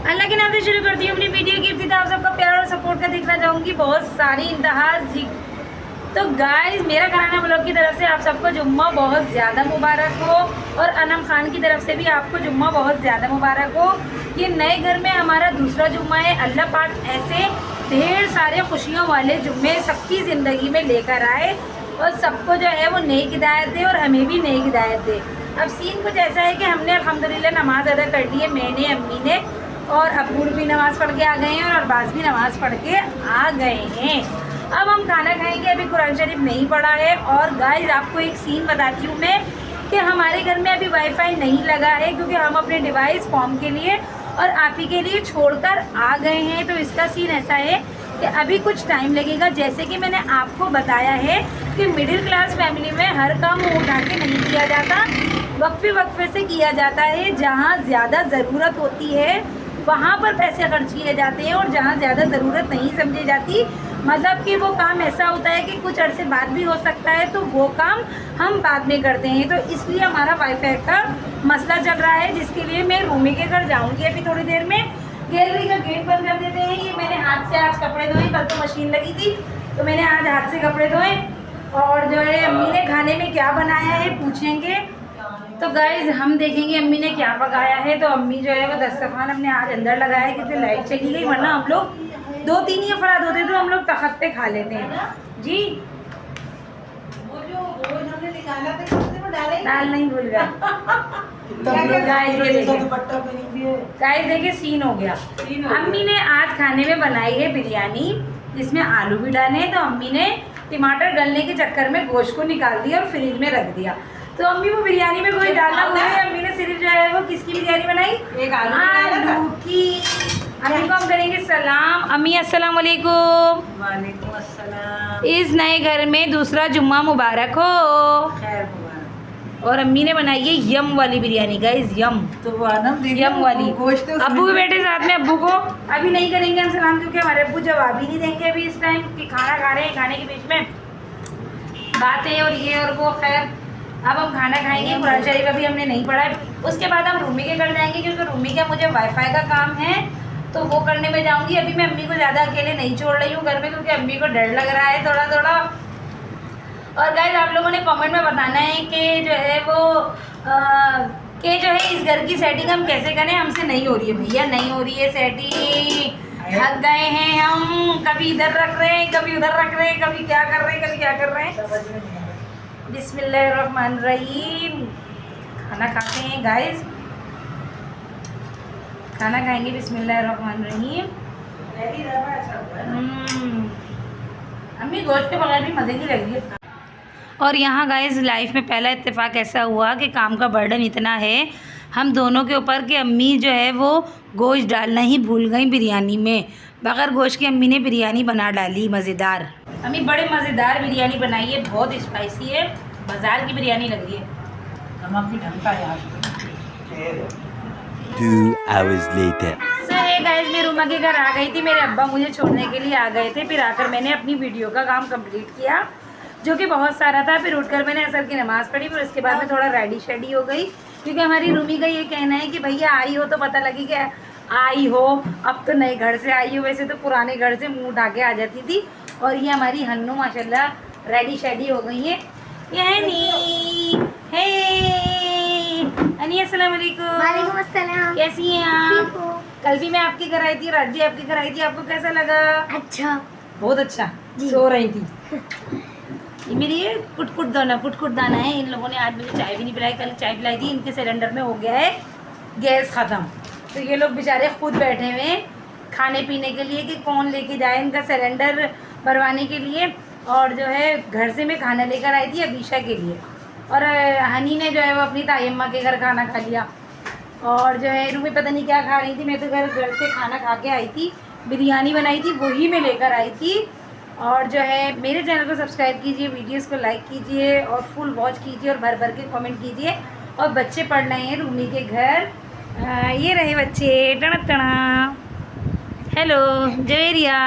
अल्लाह के नाम से शुरू करती हूँ अपनी वीडियो की इब्तिदा। आप सबका प्यार और सपोर्ट का देखना चाहूँगी, बहुत सारी इंतहा। तो गाइस, मेरा घराना ब्लॉग की तरफ से आप सबको जुम्मा बहुत ज़्यादा मुबारक हो और अनम खान की तरफ से भी आपको जुम्मा बहुत ज़्यादा मुबारक हो। ये नए घर में हमारा दूसरा जुम्मा है। अल्लाह पाक ऐसे ढेर सारे खुशियों वाले जुम्मे सबकी ज़िंदगी में लेकर आए और सबको जो है वो नेक हिदायत दे और हमें भी नेक हिदायत दे। अब सीन कुछ ऐसा है कि हमने अल्हम्दुलिल्लाह नमाज़ अदा कर ली है, मैंने, अम्मी ने, और अब्बू भी नमाज़ पढ़ के आ गए हैं और अब्बास भी नमाज़ पढ़ के आ गए हैं। अब हम खाना खाएंगे। अभी कुरान शरीफ नहीं पढ़ा है। और गाइस, आपको एक सीन बताती हूँ मैं कि हमारे घर में अभी वाईफाई नहीं लगा है क्योंकि हम अपने डिवाइस फॉर्म के लिए और आप ही के लिए छोड़कर आ गए हैं। तो इसका सीन ऐसा है कि अभी कुछ टाइम लगेगा। जैसे कि मैंने आपको बताया है कि मिडिल क्लास फैमिली में हर काम उठा के नहीं किया जाता, वक्फे से किया जाता है। जहाँ ज़्यादा ज़रूरत होती है वहाँ पर पैसे खर्च किए जाते हैं और जहाँ ज़्यादा ज़रूरत नहीं समझी जाती, मतलब कि वो काम ऐसा होता है कि कुछ अरसे बाद भी हो सकता है, तो वो काम हम बाद में करते हैं। तो इसलिए हमारा वाईफाई का मसला चल रहा है, जिसके लिए मैं रूमी के घर जाऊंगी अभी थोड़ी देर में। गैलरी का गेट बंद कर देते हैं। ये मैंने हाथ से आज कपड़े धोए, कल तो मशीन लगी थी तो मैंने आज हाथ से कपड़े धोए। और जो है अम्मी ने खाने में क्या बनाया है पूछेंगे। तो गाइज़, हम देखेंगे अम्मी ने क्या पकाया है। तो अम्मी जो है वो दस्तरखान अपने आज अंदर लगाया है क्योंकि लाइट चली गई, वरना हम लोग 2-3 ही अफराद होते तो हम लोग तखत पे खा लेते हैं जी। वो जो हमने निकाला था वो दाल नहीं भूल गया। गाइस देखिए, सीन हो गया। अम्मी ने आज खाने में बनाई है बिरयानी, जिसमें आलू भी डाले हैं। तो अम्मी ने टमाटर गलने के चक्कर में गोश्त को निकाल दिया और फ्रिज में रख दिया। तो अम्मी वो बिरयानी में कोई डालना हुआ है। अम्मी ने सिर्फ जो है वो किसकी बिरयानी बनाई, एक आलू की। अम्मी को हम करेंगे सलाम। अम्मी अस्सलाम वालेकुम। वालेकुम अस्सलाम। इस नए घर में दूसरा जुम्मा मुबारक हो। खैर मुबारक। और अम्मी ने बनाई है यम वाली बिरयानी गाइस, यम तो वो आनम यम वाली। गोश्त अब्बू भी बैठे साथ में। अब्बू को अभी नहीं करेंगे हम सलाम क्योंकि हमारे अब्बू जवाब ही नहीं देंगे अभी इस टाइम कि खाना खा रहे हैं। खाने के बीच में बातें और ये और वो। खैर, अब हम खाना खाएंगे। कुरान शरीफ अभी हमने नहीं पढ़ा है। उसके बाद हम रूमी के घर जाएंगे क्योंकि रूमी का मुझे वाईफाई का काम है तो वो करने में जाऊंगी। अभी मैं अम्मी को ज़्यादा अकेले नहीं छोड़ रही हूँ घर में क्योंकि अम्मी को डर लग रहा है थोड़ा थोड़ा। और गाइस, आप लोगों ने कमेंट में बताना है कि जो है वो कि जो है इस घर की सेटिंग हम कैसे करें। हमसे नहीं हो रही है भैया, नहीं हो रही है सेटिंग। थक गए हैं हम, कभी इधर रख रहे हैं, कभी उधर रख रहे हैं, कभी क्या कर रहे हैं, कभी क्या कर रहे हैं। बिस्मिल्लाहिर्रहमानिर्रहीम। खाना खाते हैं गाइस, खाना खाएंगे। बिस्मिल्लाहिर्रहमानिर्रहीम। अम्मी गोश्त के बगैर भी मज़े की लग रही है। और यहाँ गाइस, लाइफ में पहला इत्तेफाक ऐसा हुआ कि काम का बर्डन इतना है हम दोनों के ऊपर कि अम्मी जो है वो गोश्त डालना ही भूल गई बिरयानी में। बगैर गोश्त की अम्मी ने बिरयानी बना डाली मज़ेदार। अम्मी बड़े मज़ेदार बिरयानी बनाई है, बहुत स्पाइसी है, बाज़ार की बिरयानी लग रही है। नमक भी ढंग का यार। 2 hours later. हे गाइस, मैं रूमा के घर आ गई थी। मेरे अब्बा मुझे छोड़ने के लिए आ गए थे। फिर आकर मैंने अपनी वीडियो का काम कंप्लीट किया जो कि बहुत सारा था। फिर उठकर मैंने असर की नमाज़ पढ़ी। फिर उसके बाद में थोड़ा रेडी शेडी हो गई क्योंकि हमारी रूमी का ये कहना है कि भैया आई हो तो पता लगे कि आई हो। अब तो नए घर से आई हो, वैसे तो पुराने घर से मुँह उठा के आ जाती थी। और ये हमारी हन्नू माशाल्लाह रेडी शेडी हो गई है। ये हनी, हे हनी, अस्सलाम वालेकुम। वालेकुम अस्सलाम। कैसी हैं आप? कल भी मैं आपके घर आई थी, रात भी आपके घर आई थी। आपको कैसा लगा? अच्छा, बहुत अच्छा। सो रही थी। ये मेरी ये कुट कुट दाना है। इन लोगों ने आज मुझे चाय भी नहीं पिलाई, कल चाय पिलाई थी। इनके सिलेंडर में हो गया है गैस ख़त्म, तो ये लोग बेचारे खुद बैठे हुए हैं खाने पीने के लिए कि कौन लेके जाए इनका सिलेंडर भरवाने के लिए। और जो है घर से मैं खाना लेकर आई थी अबीशा के लिए। और हनी ने जो है वो अपनी तायम्मा के घर खाना खा लिया। और जो है रूमी पता नहीं क्या खा रही थी। मैं तो घर से खाना खा के आई थी, बिरयानी बनाई थी, वही मैं लेकर आई थी। और जो है मेरे चैनल को सब्सक्राइब कीजिए, वीडियोस को लाइक कीजिए और फुल वॉच कीजिए और भर भर के कमेंट कीजिए। और बच्चे पढ़ रहे हैं रूमी के घर। ये रहे बच्चे, टना टना। हेलो जवेरिया,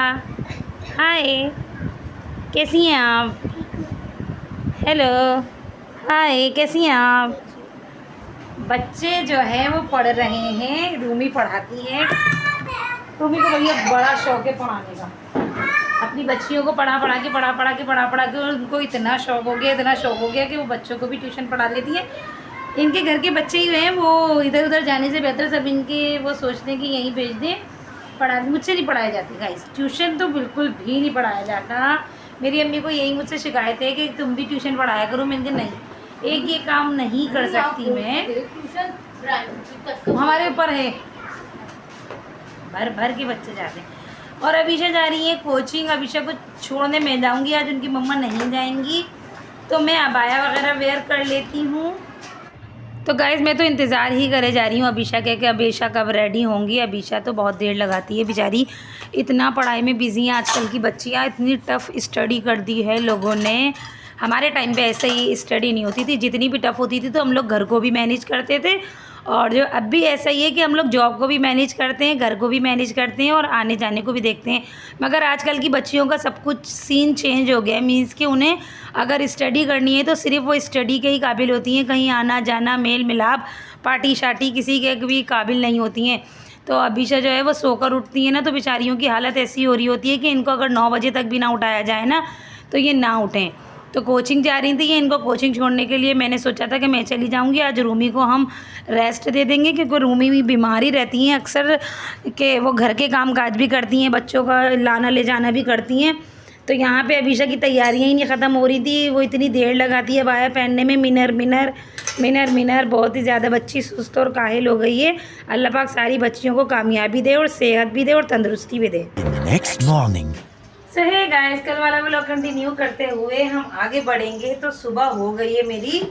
हाय, कैसी हैं आप? हेलो, हाय, कैसी हैं आप? बच्चे जो है वो पढ़ रहे हैं, रूमी पढ़ाती है। रूमी को भैया बड़ा शौक है पढ़ाने का। अपनी बच्चियों को पढ़ा के उनको इतना शौक हो गया कि वो बच्चों को भी ट्यूशन पढ़ा लेती है। इनके घर के बच्चे ही हैं, वो इधर उधर जाने से बेहतर सब इनके वो सोचते हैं कि यहीं भेज दें पढ़ा। मुझसे नहीं पढ़ाया जाती गाइस, ट्यूशन तो बिल्कुल भी नहीं पढ़ाया जाता। मेरी अम्मी को यही मुझसे शिकायत है कि तुम भी ट्यूशन पढ़ाया करो। मैंने नहीं, एक ये काम नहीं कर सकती मैं, हमारे ऊपर है। भर भर के बच्चे जाते हैं। और अभिषा जा रही है कोचिंग। अभिषा को छोड़ने मैं जाऊंगी, आज उनकी मम्मा नहीं जाएंगी तो मैं अबाया वगैरह वेयर कर लेती हूँ। तो गाइज़ मैं तो इंतज़ार ही करे जा रही हूँ अभिषा के कि अभिषा कब रेडी होंगी। अभिषा तो बहुत देर लगाती है बेचारी, इतना पढ़ाई में बिज़ी हैं आजकल की बच्चियाँ। इतनी टफ़ स्टडी कर दी है लोगों ने। हमारे टाइम पे ऐसे ही स्टडी नहीं होती थी, जितनी भी टफ़ होती थी तो हम लोग घर को भी मैनेज करते थे। और जो अब भी ऐसा ही है कि हम लोग जॉब को भी मैनेज करते हैं, घर को भी मैनेज करते हैं और आने जाने को भी देखते हैं। मगर आजकल की बच्चियों का सब कुछ सीन चेंज हो गया है। मीन्स कि उन्हें अगर स्टडी करनी है तो सिर्फ वो स्टडी के ही काबिल होती हैं, कहीं आना जाना मेल मिलाप पार्टी शार्टी किसी के भी काबिल नहीं होती हैं। तो अभिषा जो है वो सोकर उठती है ना तो बेचारियों की हालत ऐसी हो रही होती है कि इनको अगर 9 बजे तक भी ना उठाया जाए ना तो ये ना उठें। तो कोचिंग जा रही थी ये, इनको कोचिंग छोड़ने के लिए मैंने सोचा था कि मैं चली जाऊंगी। आज रूमी को हम रेस्ट दे देंगे क्योंकि रूमी भी बीमार ही रहती हैं अक्सर, कि वो घर के काम काज भी करती हैं, बच्चों का लाना ले जाना भी करती हैं। तो यहाँ पे अभिषा की तैयारियाँ ही नहीं ख़त्म हो रही थी, वो इतनी देर लगाती है बाया पहनने में। मिनर बहुत ही ज़्यादा बच्ची सुस्त और काहिल हो गई है। अल्लाह पाक सारी बच्चियों को कामयाबी दे और सेहत भी दे और तंदुरुस्ती भी दे। Next morning. सो हे गाइस, कल वाला व्लॉग कंटिन्यू करते हुए हम आगे बढ़ेंगे। तो सुबह हो गई है मेरी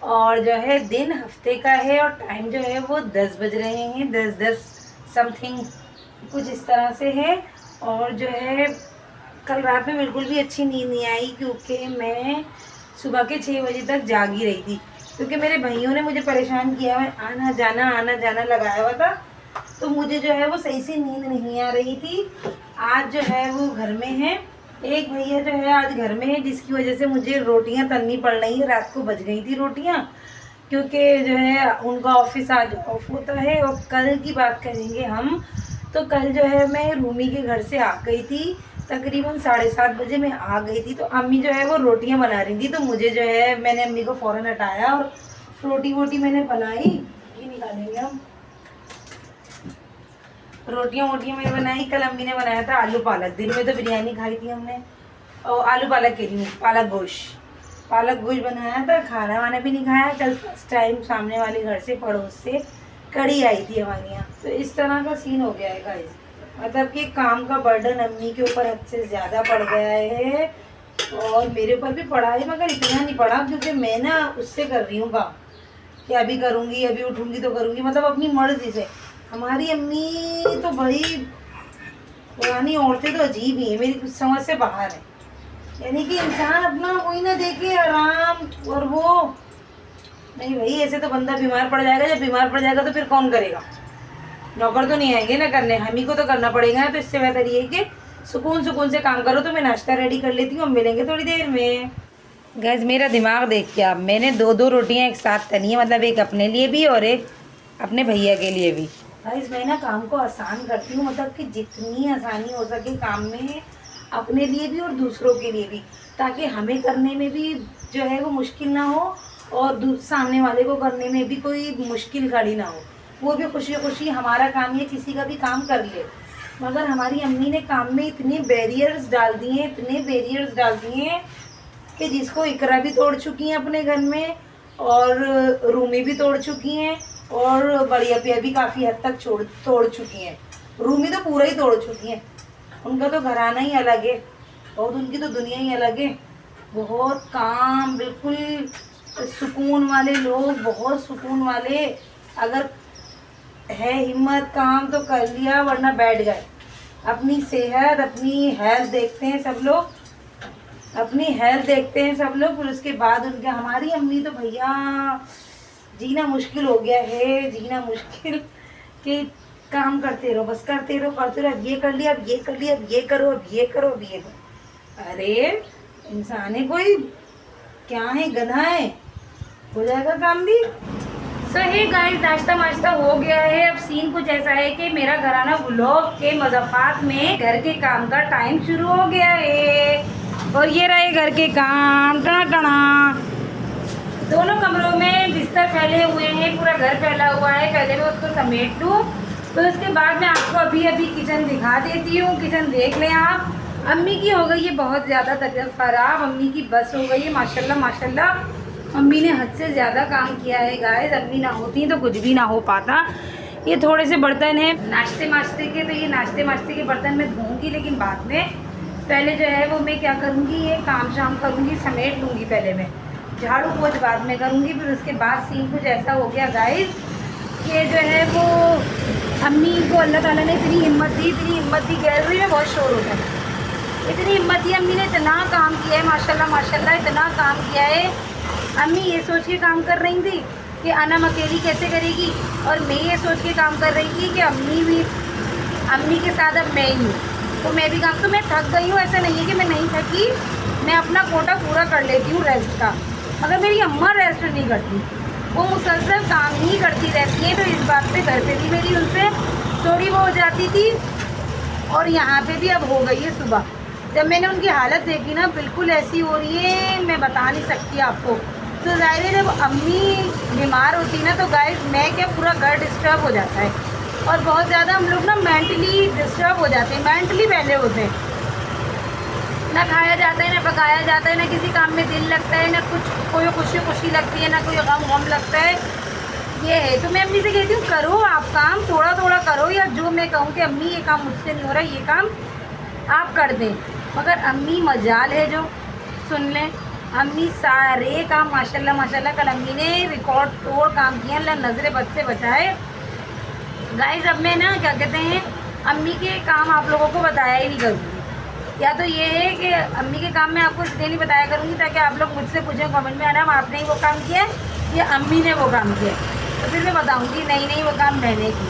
और जो है दिन हफ्ते का है और टाइम जो है वो 10 बज रहे हैं, 10 समथिंग कुछ इस तरह से है। और जो है कल रात में बिल्कुल भी अच्छी नींद नहीं आई क्योंकि मैं सुबह के 6 बजे तक जागी रही थी, क्योंकि मेरे भाइयों ने मुझे परेशान किया। मैं आना जाना लगाया हुआ था तो मुझे जो है वो सही से नींद नहीं आ रही थी। आज जो है वो घर में है, एक भैया जो है आज घर में है, जिसकी वजह से मुझे रोटियां तलनी पड़ रही है। रात को बच गई थी रोटियां क्योंकि जो है उनका ऑफिस आज ऑफ होता है। और कल की बात करेंगे हम, तो कल जो है मैं रूमी के घर से आ गई थी, तकरीबन 7:30 बजे मैं आ गई थी। तो अम्मी जो है वो रोटियां बना रही थी, तो मुझे जो है मैंने अम्मी को फ़ौरन हटाया और रोटी वोटी मैंने बनाई। ये निकालेंगे हम, रोटियां वोटियां मैंने बनाई। कल अम्मी ने बनाया था आलू पालक, दिन में तो बिरयानी खाई थी हमने। और आलू पालक के लिए पालक गोश्त बनाया था। खाना वाना भी नहीं खाया। कल फर्स्ट टाइम सामने वाले घर से पड़ोस से कड़ी आई थी हमारे यहाँ। तो इस तरह का सीन हो गया है गाइस, मतलब कि काम का बर्डन अम्मी के ऊपर हद से ज़्यादा पड़ गया है और मेरे ऊपर भी पड़ा है, मगर इतना नहीं पड़ा क्योंकि मैं ना उससे कर रही हूँ काम कि अभी करूँगी, अभी उठूँगी तो करूँगी, मतलब अपनी मर्जी से। हमारी अम्मी तो भाई पुरानी औरतें तो अजीब ही हैं, मेरी समझ से बाहर है। यानी कि इंसान अपना वही ना देखे आराम, और वो नहीं भाई, ऐसे तो बंदा बीमार पड़ जाएगा। जब बीमार पड़ जाएगा तो फिर कौन करेगा? नौकर तो नहीं आएंगे ना करने, हम ही को तो करना पड़ेगा। तो इससे बेहतर ये कि सुकून से काम करो। तो मैं नाश्ता रेडी कर लेती हूँ, मिलेंगे थोड़ी देर में। गैस मेरा दिमाग देखिए, अब मैंने 2 रोटियाँ एक साथ तली है, मतलब एक अपने लिए भी और एक अपने भैया के लिए भी। गाइस मैं ना काम को आसान करती हूँ, मतलब कि जितनी आसानी हो सके काम में, अपने लिए भी और दूसरों के लिए भी, ताकि हमें करने में भी जो है वो मुश्किल ना हो और सामने वाले को करने में भी कोई मुश्किल खड़ी ना हो। वो भी खुशी हमारा काम या किसी का भी काम कर ले। मगर हमारी अम्मी ने काम में इतने बैरियर्स डाल दिए हैं कि जिसको इकरा भी तोड़ चुकी हैं अपने घर में और रूमी भी तोड़ चुकी हैं और बड़ी अपिया भी काफ़ी हद तक तोड़ चुकी हैं। रूमी तो पूरा ही तोड़ चुकी हैं। उनका तो घराना ही अलग है और उनकी तो दुनिया ही अलग है। बहुत काम, बिल्कुल सुकून वाले लोग, बहुत सुकून वाले। अगर है हिम्मत काम तो कर लिया, वरना बैठ गए। अपनी सेहत, अपनी हेल्थ देखते हैं सब लोग, फिर उसके बाद उनके। हमारी अम्मी तो भैया जीना मुश्किल हो गया है, कि काम करते रहो, बस करते रहो। अब ये कर लिया, अब ये कर लिया, अब ये करो, अब ये करो, अब ये करो। अरे इंसान है कोई, क्या है, गधा है, हो जाएगा काम भी। सो हे गाइस, नाश्ता वाश्ता हो गया है। अब सीन कुछ ऐसा है कि मेरा घराना व्लॉग के मज़ाफ़ात में घर के काम का टाइम शुरू हो गया है। और ये रहे घर के काम, टना टना। दोनों कमरों में बिस्तर फैले हुए हैं, पूरा घर फैला हुआ है। पहले मैं उसको समेट लूँ, तो उसके बाद मैं आपको अभी किचन दिखा देती हूँ। किचन देख लें आप। अम्मी की हो गई है बहुत ज़्यादा तबीयत ख़राब, अम्मी की बस हो गई है। माशाल्लाह माशाल्लाह अम्मी ने हद से ज़्यादा काम किया है गाइस। अम्मी ना होती तो कुछ भी ना हो पाता। ये थोड़े से बर्तन हैं नाश्ते माश्ते के, तो ये नाश्ते माश्ते के बर्तन मैं धोऊँगी, लेकिन बाद में पहले जो है वो मैं क्या करूँगी, ये काम शाम करूँगी, समेट लूँगी। पहले मैं झाड़ू पोछ बाद में करूँगी। फिर उसके बाद सीन कुछ ऐसा हो गया गाइस कि जो है वो अम्मी को अल्लाह ताला ने इतनी हिम्मत दी। गैलरी में बहुत शोर होता है, इतनी हिम्मत दी। अम्मी ने इतना काम किया है माशाल्लाह माशाल्लाह, इतना काम किया है। अम्मी ये सोच के काम कर रही थी कि अनम अकेली कैसे करेगी, और मैं ये सोच के काम कर रही थी कि अम्मी के साथ अब मैं ही हूँ, तो मैं भी काम। तो मैं थक गई हूँ, ऐसा नहीं है कि मैं नहीं थकी, मैं अपना कोटा पूरा कर लेती हूँ रेस्ट का। मगर मेरी अम्मा रेस्ट नहीं करती, वो मुसलसल काम ही करती रहती है। तो इस बात पे घर पे भी मेरी उनसे थोड़ी वो हो जाती थी, और यहाँ पे भी अब हो गई है सुबह। जब मैंने उनकी हालत देखी ना, बिल्कुल ऐसी हो रही है, मैं बता नहीं सकती आपको। तो ज़ाहिर है जब अम्मी बीमार होती ना, तो गाइस मैं क्या पूरा घर डिस्टर्ब हो जाता है। और बहुत ज़्यादा हम लोग ना मेंटली डिस्टर्ब हो जाते हैं, मेंटली पहले होते हैं। ना खाया जाता है, ना पकाया जाता है, ना किसी काम में दिल लगता है, ना कुछ कोई खुशी लगती है, ना कोई गम लगता है। ये है, तो मैं अम्मी से कहती हूँ करो आप काम, थोड़ा थोड़ा करो, या जो मैं कहूँ कि अम्मी ये काम मुझसे नहीं हो रहा, ये काम आप कर दें। मगर अम्मी मजाल है जो सुन लें। अम्मी सारे काम माशाल्लाह माशाल्लाह, कल अम्मी ने रिकॉर्ड तोड़ काम किया, अल्लाह नज़रे बद से बचाए गाइस। अब मैं ना क्या कहते हैं, अम्मी के काम आप लोगों को बताया ही नहीं करूँगी। या तो ये है कि अम्मी के काम मैं आपको इसलिए नहीं बताया करूँगी ताकि आप लोग मुझसे पूछें कमेंट में, आना आपने ही वो काम किया या अम्मी ने वो काम किया, तो फिर मैं बताऊँगी नहीं वो काम मैंने की।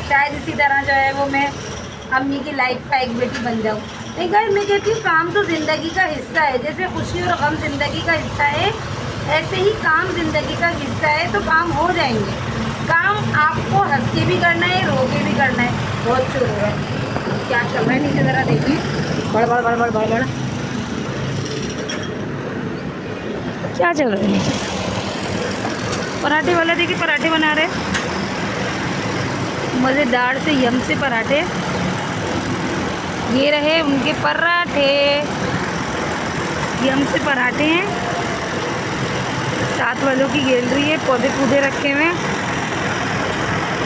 शायद इसी तरह जो है वो मैं अम्मी की लाइफ का एक बेटी बन जाऊँ। नहीं गाइस, मैं कहती हूँ काम तो ज़िंदगी का हिस्सा है। जैसे खुशी और गम ज़िंदगी का हिस्सा है, ऐसे ही काम ज़िंदगी का हिस्सा है। तो काम हो जाएंगे। काम आपको हंस के भी करना है, रो के भी करना है। बहुत शोर हो रहा है, क्या चल रहा है नीचे ज़रा देखिए, बड़ क्या चल रहा है नीचे। पराठे वाला देखिए, पराठे बना रहे मज़ेदार से यम से पराठे। ये रहे उनके पराठे, यम से पराठे हैं। साथ वालों की गैलरी है, पौधे पौधे रखे हुए हैं।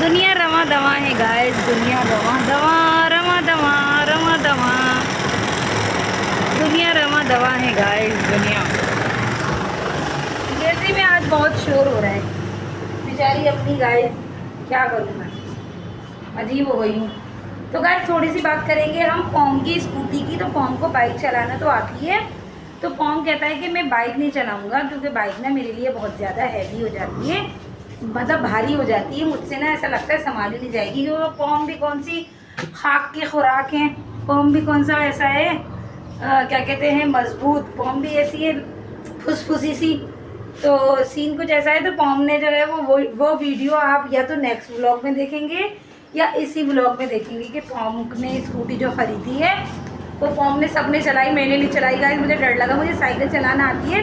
दुनिया रवा दवा है गाइस, दुनिया रवा दवा दुनिया रवा दवा है गाइस, दुनिया। गैलरी में आज बहुत शोर हो रहा है, बेचारी अपनी गाइस, क्या करूँ मैं, अजीब हो गई हूँ। तो गाइस थोड़ी सी बात करेंगे हम पॉम की स्कूटी की। तो पॉम को बाइक चलाना तो आती है, तो पॉम कहता है कि मैं बाइक नहीं चलाऊंगा, क्योंकि बाइक ना मेरे लिए बहुत ज़्यादा हैवी हो जाती है, मतलब भारी हो जाती है। मुझसे ना ऐसा लगता है संभाली नहीं जाएगी, क्योंकि पॉम भी कौन सी खाक की खुराक है, पॉम भी कौन सा ऐसा है क्या कहते हैं मजबूत, पॉम भी ऐसी है फुसफुसी सी। तो सीन कुछ ऐसा है। तो पॉम ने जो है वो वीडियो आप या तो नेक्स्ट व्लॉग में देखेंगे या इसी व्लॉग में देखेंगे कि पॉम ने स्कूटी जो ख़रीदी है वो पॉम ने सबने चलाई, मैंने नहीं चलाई गाइस। मुझे डर लगा, मुझे साइकिल चलाना आती है,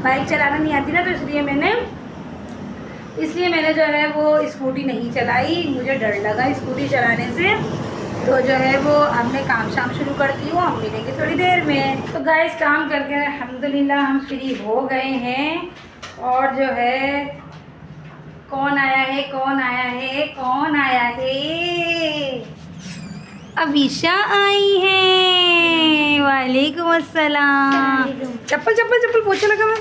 बाइक चलाना नहीं आती ना, तो इसलिए मैंने जो है वो स्कूटी नहीं चलाई। मुझे डर लगा स्कूटी चलाने से। तो जो है वो अब मैं काम शाम शुरू करती हूँ, हम मिलेंगे थोड़ी देर में। तो गाइस काम करके अल्हम्दुलिल्लाह हम फ्री हो गए हैं। और जो है कौन आया है, अवीशा आई है। वालेकुम अस्सलाम। चप्पल पोछा लगा मैं।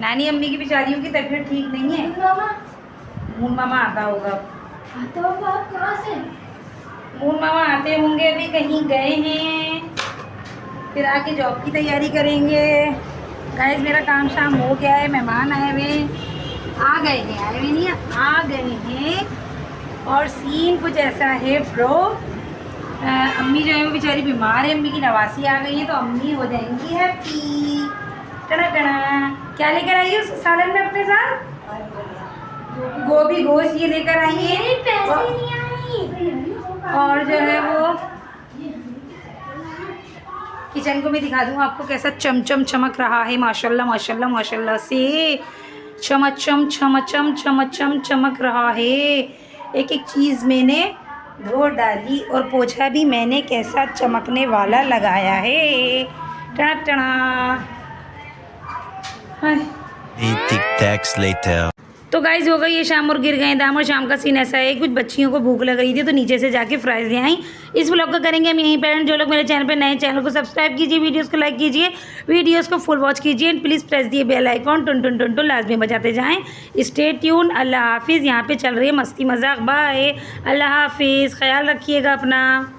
नानी अम्मी की बेचारियों की तबीयत ठीक नहीं है। मून मामा आता होगा। आप कहाँ से? मून मामा आते होंगे, अभी कहीं गए हैं, फिर आके जॉब की तैयारी करेंगे। गाइस मेरा काम शाम हो गया है, मेहमान आ गए हैं। और सीन कुछ ऐसा है ब्रो, अम्मी जो है वो बेचारी बीमार है, अम्मी की नवासी आ गई है, तो अम्मी हो जाएंगी हैप्पी। टना क्या लेकर आई है उस सालन में अपने साथ? गोभी गोश्त ये लेकर आई है और जो है वो किचन को मैं दिखा दूँ आपको कैसा चमचम चमक रहा है। माशाल्लाह माशाल्लाह माशाल्लाह से चमचम चमचम चमचम चमक रहा है। एक एक चीज़ मैंने धो डाली और पोछा भी मैंने कैसा चमकने वाला लगाया है। टना टना। Tic tacs later. तो गाइज हो गई ये शाम और गिर गए दाम। और शाम का सीन ऐसा है कुछ बच्चियों को भूख लग रही थी तो नीचे से जाके फ्राइज ले आई। इस व्लॉग को करेंगे हम यहीं पर। जो लोग मेरे चैनल पे नए चैनल को सब्सक्राइब कीजिए, वीडियोस को लाइक कीजिए, वीडियोस को फुल वॉच कीजिए एंड प्लीज़ प्रेस दिए बेल आइकॉन टुन टुन टुन टुन लाजमी बजाते जाएँ। Stay tune. अल्लाह हाफिज़। यहाँ पे चल रही है मस्ती मजाक। बाय। अल्लाह हाफिज़। ख्याल रखिएगा अपना।